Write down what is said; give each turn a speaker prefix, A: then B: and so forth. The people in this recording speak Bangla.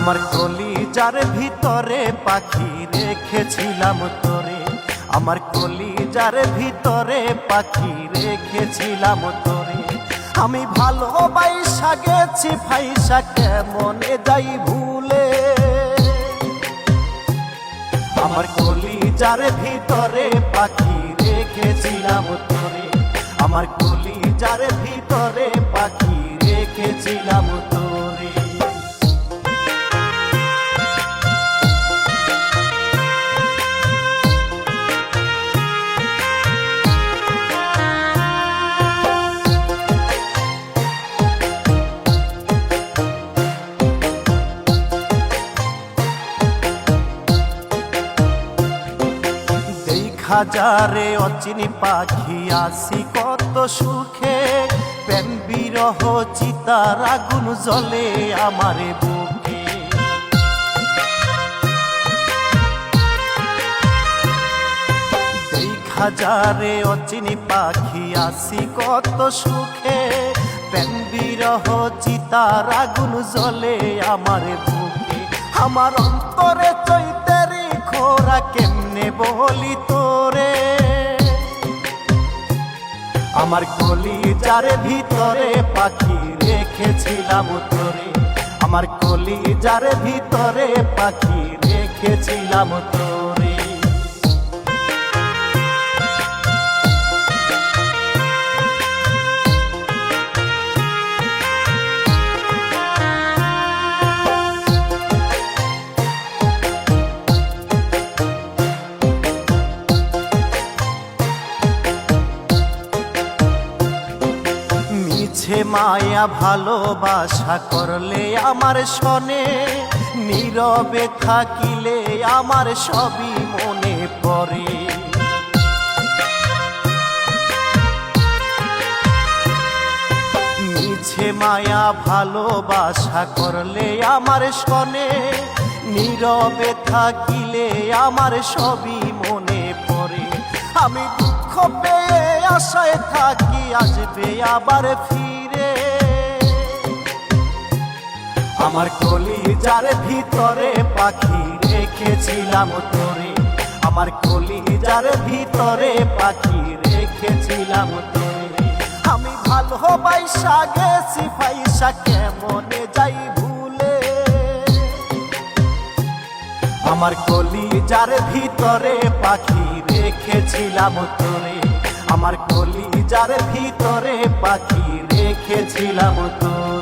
A: আমার কলিজার ভিতরে পাখি রেখেছিলাম তোরে, আমার কলিজার ভিতরে পাখি রেখেছিলাম তোরে। আমি ভালোবাসা গেছি ফাইসা কেমনে যাই ভুলে, আমার কলিজার ভিতরে পাখি রেখেছিলাম তোরে, আমার কলিজার ভিতরে পাখি রেখেছিলাম তোরে। হাজারে অচিনি পাখি আসি কত সুখে, প্রেম বিরহ চিতার আগুন জ্বলে আমার বুকে। হাজারে অচিনি পাখি আসি কত সুখে, প্রেম বিরহ চিতার আগুন জ্বলে আমার বুকে। আমার অন্তরে চৈতারি খোরা কেমনে বলি তোরে, আমার কলিজার ভিতরে পাখি রেখেছিলাম তোরে, আমার কলিজার ভিতরে পাখি রেখেছিলাম তোরে। মিছে মায়া ভালোবাসা করলে আমার শোনে, নীরবে থাকিলে আমার সবই মনে পড়ে। মিছে মায়া ভালোবাসা করলে আমার শোনে, নীরবে থাকিলে আমার সবই মনে পড়ে। আমি দুঃখ পেয়ে আশায় থাকি আসবে আবার ফিরে, আমার কলিজার ভিতরে পাখি রেখেছিলাম তোরে, আমার কলিজার ভিতরে পাখি রেখেছিলাম তোরে। আমি ভালোবাসা গেছি ফাইসা কেমনে যাই ভুলে, আমার কলিজার ভিতরে পাখি রেখেছিলাম তোরে, আমার কলিজার ভিতরে পাখি রেখেছিলাম তোরে।